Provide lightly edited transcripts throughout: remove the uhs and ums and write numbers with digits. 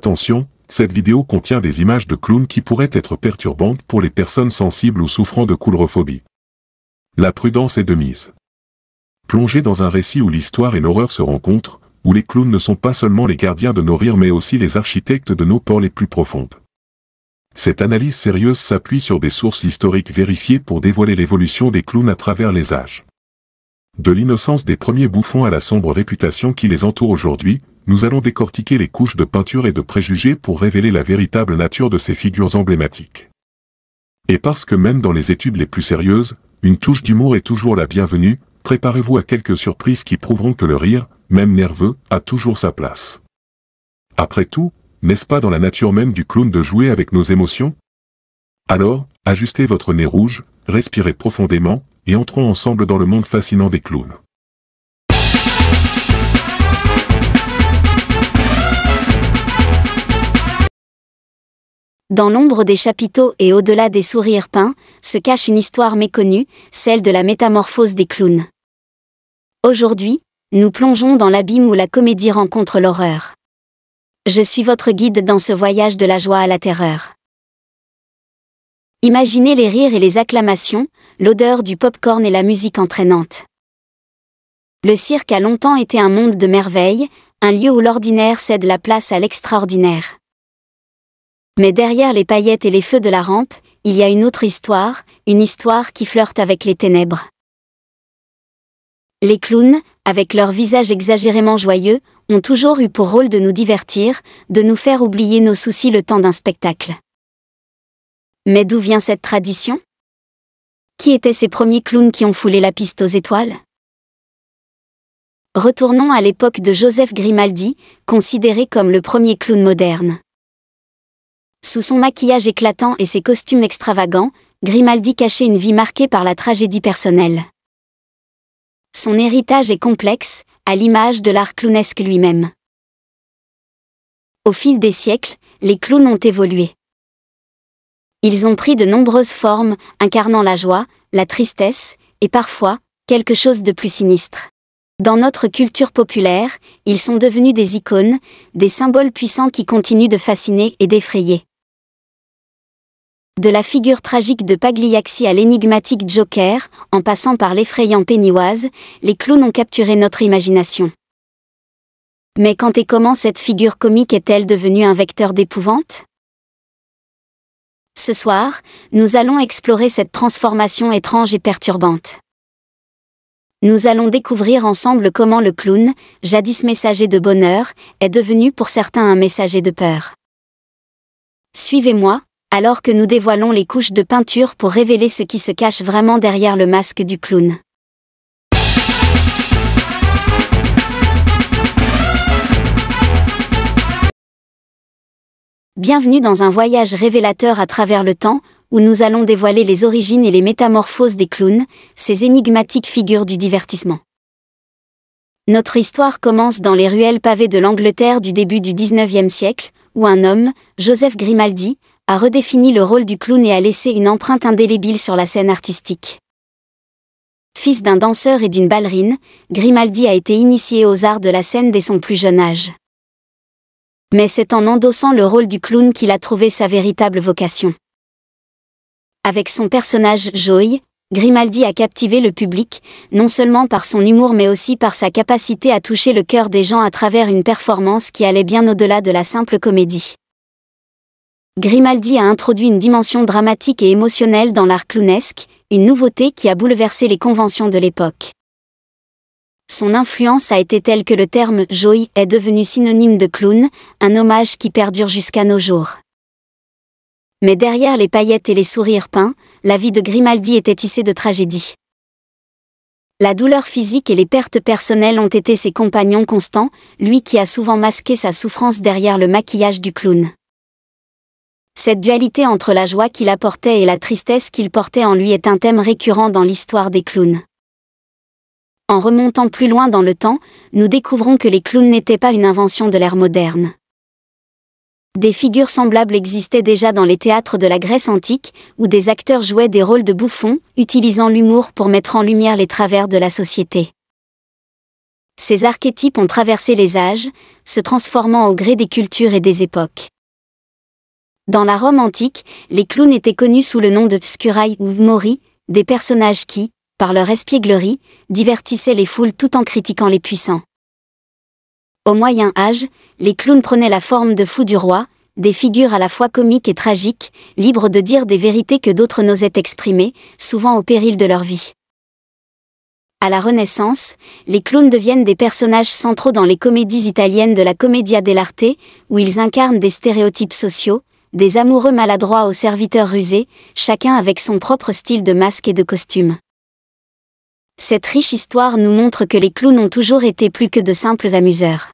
Attention, cette vidéo contient des images de clowns qui pourraient être perturbantes pour les personnes sensibles ou souffrant de coulrophobie. La prudence est de mise. Plongez dans un récit où l'histoire et l'horreur se rencontrent, où les clowns ne sont pas seulement les gardiens de nos rires mais aussi les architectes de nos peurs les plus profondes. Cette analyse sérieuse s'appuie sur des sources historiques vérifiées pour dévoiler l'évolution des clowns à travers les âges. De l'innocence des premiers bouffons à la sombre réputation qui les entoure aujourd'hui, nous allons décortiquer les couches de peinture et de préjugés pour révéler la véritable nature de ces figures emblématiques. Et parce que même dans les études les plus sérieuses, une touche d'humour est toujours la bienvenue, préparez-vous à quelques surprises qui prouveront que le rire, même nerveux, a toujours sa place. Après tout, n'est-ce pas dans la nature même du clown de jouer avec nos émotions? Alors, ajustez votre nez rouge, respirez profondément, et entrons ensemble dans le monde fascinant des clowns. Dans l'ombre des chapiteaux et au-delà des sourires peints, se cache une histoire méconnue, celle de la métamorphose des clowns. Aujourd'hui, nous plongeons dans l'abîme où la comédie rencontre l'horreur. Je suis votre guide dans ce voyage de la joie à la terreur. Imaginez les rires et les acclamations, l'odeur du pop-corn et la musique entraînante. Le cirque a longtemps été un monde de merveilles, un lieu où l'ordinaire cède la place à l'extraordinaire. Mais derrière les paillettes et les feux de la rampe, il y a une autre histoire, une histoire qui flirte avec les ténèbres. Les clowns, avec leur visage exagérément joyeux, ont toujours eu pour rôle de nous divertir, de nous faire oublier nos soucis le temps d'un spectacle. Mais d'où vient cette tradition? Qui étaient ces premiers clowns qui ont foulé la piste aux étoiles? Retournons à l'époque de Joseph Grimaldi, considéré comme le premier clown moderne. Sous son maquillage éclatant et ses costumes extravagants, Grimaldi cachait une vie marquée par la tragédie personnelle. Son héritage est complexe, à l'image de l'art clownesque lui-même. Au fil des siècles, les clowns ont évolué. Ils ont pris de nombreuses formes, incarnant la joie, la tristesse, et parfois, quelque chose de plus sinistre. Dans notre culture populaire, ils sont devenus des icônes, des symboles puissants qui continuent de fasciner et d'effrayer. De la figure tragique de Pagliacci à l'énigmatique Joker, en passant par l'effrayant Pennywise, les clowns ont capturé notre imagination. Mais quand et comment cette figure comique est-elle devenue un vecteur d'épouvante? Ce soir, nous allons explorer cette transformation étrange et perturbante. Nous allons découvrir ensemble comment le clown, jadis messager de bonheur, est devenu pour certains un messager de peur. Suivez-moi, alors que nous dévoilons les couches de peinture pour révéler ce qui se cache vraiment derrière le masque du clown. Bienvenue dans un voyage révélateur à travers le temps, où nous allons dévoiler les origines et les métamorphoses des clowns, ces énigmatiques figures du divertissement. Notre histoire commence dans les ruelles pavées de l'Angleterre du début du XIXe siècle, où un homme, Joseph Grimaldi, a redéfini le rôle du clown et a laissé une empreinte indélébile sur la scène artistique. Fils d'un danseur et d'une ballerine, Grimaldi a été initié aux arts de la scène dès son plus jeune âge. Mais c'est en endossant le rôle du clown qu'il a trouvé sa véritable vocation. Avec son personnage Joey, Grimaldi a captivé le public, non seulement par son humour mais aussi par sa capacité à toucher le cœur des gens à travers une performance qui allait bien au-delà de la simple comédie. Grimaldi a introduit une dimension dramatique et émotionnelle dans l'art clownesque, une nouveauté qui a bouleversé les conventions de l'époque. Son influence a été telle que le terme « Joey » est devenu synonyme de clown, un hommage qui perdure jusqu'à nos jours. Mais derrière les paillettes et les sourires peints, la vie de Grimaldi était tissée de tragédies. La douleur physique et les pertes personnelles ont été ses compagnons constants, lui qui a souvent masqué sa souffrance derrière le maquillage du clown. Cette dualité entre la joie qu'il apportait et la tristesse qu'il portait en lui est un thème récurrent dans l'histoire des clowns. En remontant plus loin dans le temps, nous découvrons que les clowns n'étaient pas une invention de l'ère moderne. Des figures semblables existaient déjà dans les théâtres de la Grèce antique, où des acteurs jouaient des rôles de bouffons, utilisant l'humour pour mettre en lumière les travers de la société. ces archétypes ont traversé les âges, se transformant au gré des cultures et des époques. Dans la Rome antique, les clowns étaient connus sous le nom de pscurai ou mori, des personnages qui, par leur espièglerie, divertissaient les foules tout en critiquant les puissants. Au Moyen Âge, les clowns prenaient la forme de fous du roi, des figures à la fois comiques et tragiques, libres de dire des vérités que d'autres n'osaient exprimer, souvent au péril de leur vie. À la Renaissance, les clowns deviennent des personnages centraux dans les comédies italiennes de la Commedia dell'arte, où ils incarnent des stéréotypes sociaux, des amoureux maladroits aux serviteurs rusés, chacun avec son propre style de masque et de costume. Cette riche histoire nous montre que les clowns ont toujours été plus que de simples amuseurs.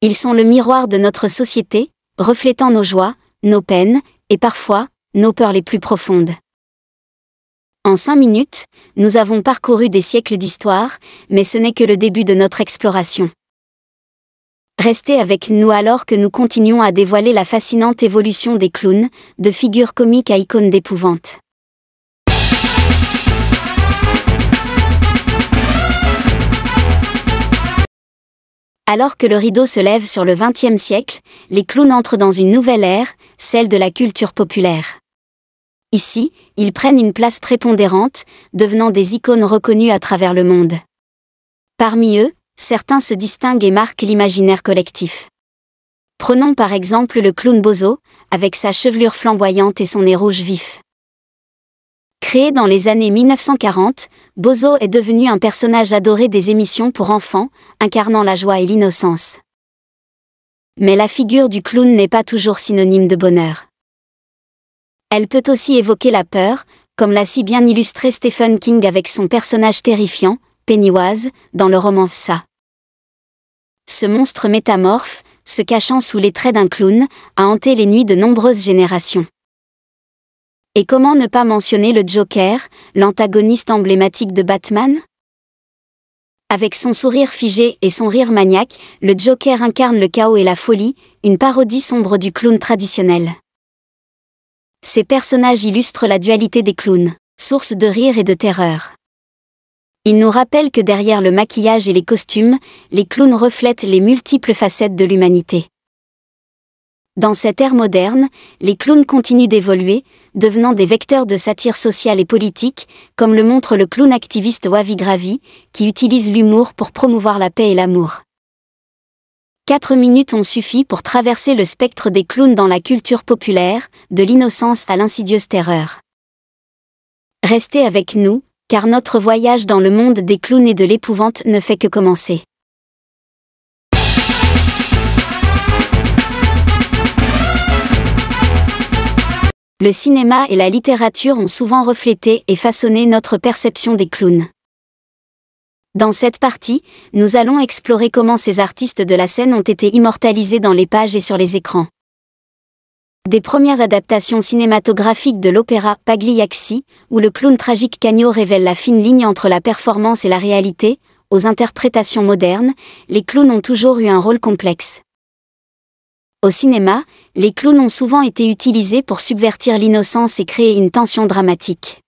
Ils sont le miroir de notre société, reflétant nos joies, nos peines, et parfois, nos peurs les plus profondes. En 5 minutes, nous avons parcouru des siècles d'histoire, mais ce n'est que le début de notre exploration. Restez avec nous alors que nous continuons à dévoiler la fascinante évolution des clowns, de figures comiques à icônes d'épouvante. Alors que le rideau se lève sur le XXe siècle, les clowns entrent dans une nouvelle ère, celle de la culture populaire. Ici, ils prennent une place prépondérante, devenant des icônes reconnues à travers le monde. Parmi eux, certains se distinguent et marquent l'imaginaire collectif. Prenons par exemple le clown Bozo, avec sa chevelure flamboyante et son nez rouge vif. Créé dans les années 1940, Bozo est devenu un personnage adoré des émissions pour enfants, incarnant la joie et l'innocence. Mais la figure du clown n'est pas toujours synonyme de bonheur. Elle peut aussi évoquer la peur, comme l'a si bien illustré Stephen King avec son personnage terrifiant, Pennywise, dans le roman Saw. Ce monstre métamorphe, se cachant sous les traits d'un clown, a hanté les nuits de nombreuses générations. Et comment ne pas mentionner le Joker, l'antagoniste emblématique de Batman ? Avec son sourire figé et son rire maniaque, le Joker incarne le chaos et la folie, une parodie sombre du clown traditionnel. Ces personnages illustrent la dualité des clowns, source de rire et de terreur. Ils nous rappellent que derrière le maquillage et les costumes, les clowns reflètent les multiples facettes de l'humanité. Dans cette ère moderne, les clowns continuent d'évoluer, devenant des vecteurs de satire sociale et politique, comme le montre le clown activiste Wavy Gravy, qui utilise l'humour pour promouvoir la paix et l'amour. 4 minutes ont suffi pour traverser le spectre des clowns dans la culture populaire, de l'innocence à l'insidieuse terreur. Restez avec nous, car notre voyage dans le monde des clowns et de l'épouvante ne fait que commencer. Le cinéma et la littérature ont souvent reflété et façonné notre perception des clowns. Dans cette partie, nous allons explorer comment ces artistes de la scène ont été immortalisés dans les pages et sur les écrans. Des premières adaptations cinématographiques de l'opéra Pagliacci, où le clown tragique Cagno révèle la fine ligne entre la performance et la réalité, aux interprétations modernes, les clowns ont toujours eu un rôle complexe. Au cinéma, les clowns ont souvent été utilisés pour subvertir l'innocence et créer une tension dramatique.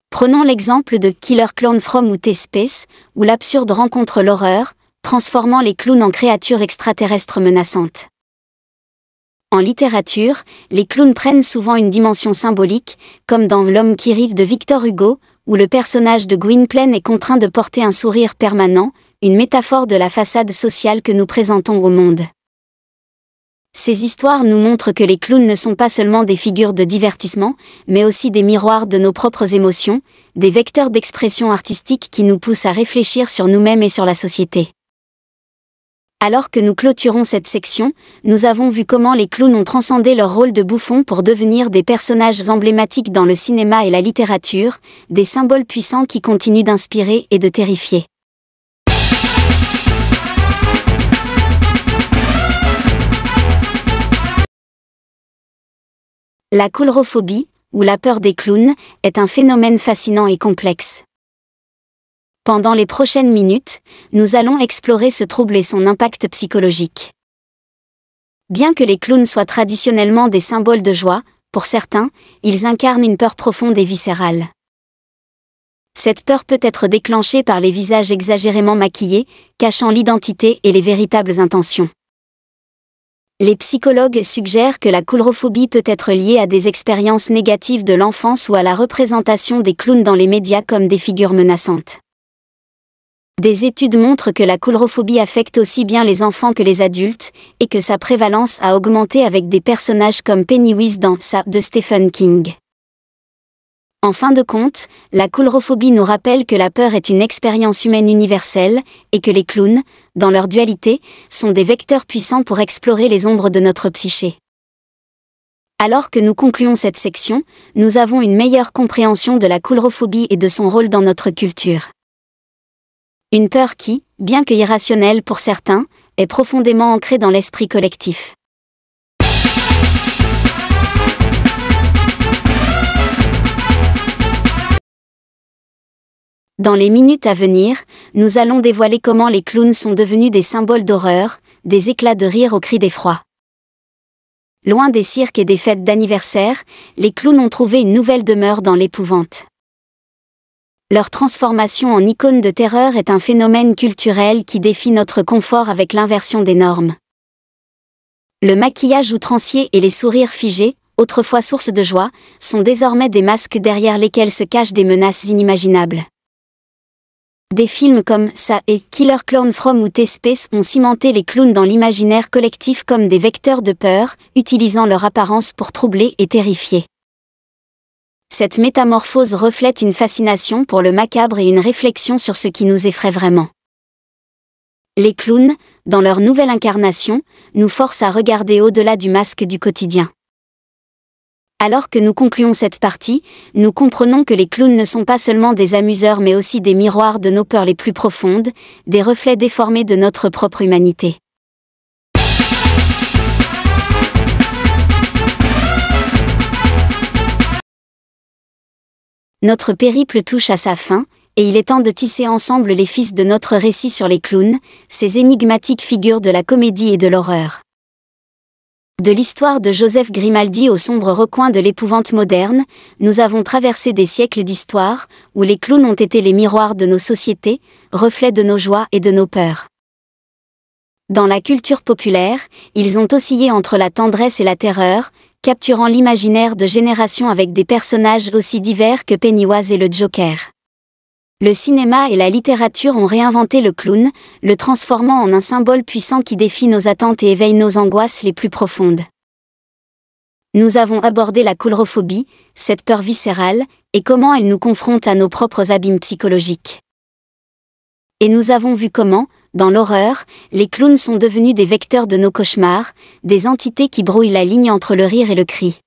Prenons l'exemple de Killer Clown from Outer Space, où l'absurde rencontre l'horreur, transformant les clowns en créatures extraterrestres menaçantes. En littérature, les clowns prennent souvent une dimension symbolique, comme dans L'homme qui rit de Victor Hugo, où le personnage de Gwynplaine est contraint de porter un sourire permanent, une métaphore de la façade sociale que nous présentons au monde. Ces histoires nous montrent que les clowns ne sont pas seulement des figures de divertissement, mais aussi des miroirs de nos propres émotions, des vecteurs d'expression artistique qui nous poussent à réfléchir sur nous-mêmes et sur la société. Alors que nous clôturons cette section, nous avons vu comment les clowns ont transcendé leur rôle de bouffons pour devenir des personnages emblématiques dans le cinéma et la littérature, des symboles puissants qui continuent d'inspirer et de terrifier. La coulrophobie, ou la peur des clowns, est un phénomène fascinant et complexe. Pendant les prochaines minutes, nous allons explorer ce trouble et son impact psychologique. Bien que les clowns soient traditionnellement des symboles de joie, pour certains, ils incarnent une peur profonde et viscérale. Cette peur peut être déclenchée par les visages exagérément maquillés, cachant l'identité et les véritables intentions. Les psychologues suggèrent que la coulrophobie peut être liée à des expériences négatives de l'enfance ou à la représentation des clowns dans les médias comme des figures menaçantes. Des études montrent que la coulrophobie affecte aussi bien les enfants que les adultes, et que sa prévalence a augmenté avec des personnages comme Pennywise dans Sa de Stephen King. En fin de compte, la coulrophobie nous rappelle que la peur est une expérience humaine universelle, et que les clowns, dans leur dualité, sont des vecteurs puissants pour explorer les ombres de notre psyché. Alors que nous concluons cette section, nous avons une meilleure compréhension de la coulrophobie et de son rôle dans notre culture. Une peur qui, bien que irrationnelle pour certains, est profondément ancrée dans l'esprit collectif. Dans les minutes à venir, nous allons dévoiler comment les clowns sont devenus des symboles d'horreur, des éclats de rire aux cris d'effroi. Loin des cirques et des fêtes d'anniversaire, les clowns ont trouvé une nouvelle demeure dans l'épouvante. Leur transformation en icône de terreur est un phénomène culturel qui défie notre confort avec l'inversion des normes. Le maquillage outrancier et les sourires figés, autrefois source de joie, sont désormais des masques derrière lesquels se cachent des menaces inimaginables. Des films comme Sa et Killer Clown from Outer Space ont cimenté les clowns dans l'imaginaire collectif comme des vecteurs de peur, utilisant leur apparence pour troubler et terrifier. Cette métamorphose reflète une fascination pour le macabre et une réflexion sur ce qui nous effraie vraiment. Les clowns, dans leur nouvelle incarnation, nous forcent à regarder au-delà du masque du quotidien. Alors que nous concluons cette partie, nous comprenons que les clowns ne sont pas seulement des amuseurs mais aussi des miroirs de nos peurs les plus profondes, des reflets déformés de notre propre humanité. Notre périple touche à sa fin, et il est temps de tisser ensemble les fils de notre récit sur les clowns, ces énigmatiques figures de la comédie et de l'horreur. De l'histoire de Joseph Grimaldi au sombre recoin de l'épouvante moderne, nous avons traversé des siècles d'histoire, où les clowns ont été les miroirs de nos sociétés, reflets de nos joies et de nos peurs. Dans la culture populaire, ils ont oscillé entre la tendresse et la terreur, capturant l'imaginaire de générations avec des personnages aussi divers que Pennywise et le Joker. Le cinéma et la littérature ont réinventé le clown, le transformant en un symbole puissant qui défie nos attentes et éveille nos angoisses les plus profondes. Nous avons abordé la coulrophobie, cette peur viscérale, et comment elle nous confronte à nos propres abîmes psychologiques. Et nous avons vu comment, dans l'horreur, les clowns sont devenus des vecteurs de nos cauchemars, des entités qui brouillent la ligne entre le rire et le cri.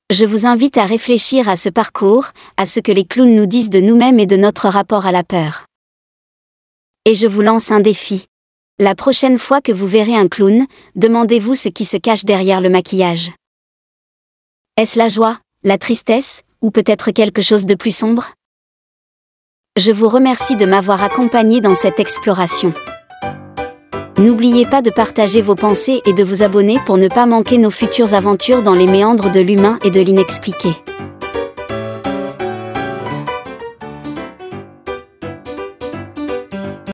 Je vous invite à réfléchir à ce parcours, à ce que les clowns nous disent de nous-mêmes et de notre rapport à la peur. Et je vous lance un défi. La prochaine fois que vous verrez un clown, demandez-vous ce qui se cache derrière le maquillage. Est-ce la joie, la tristesse, ou peut-être quelque chose de plus sombre ? Je vous remercie de m'avoir accompagné dans cette exploration. N'oubliez pas de partager vos pensées et de vous abonner pour ne pas manquer nos futures aventures dans les méandres de l'humain et de l'inexpliqué.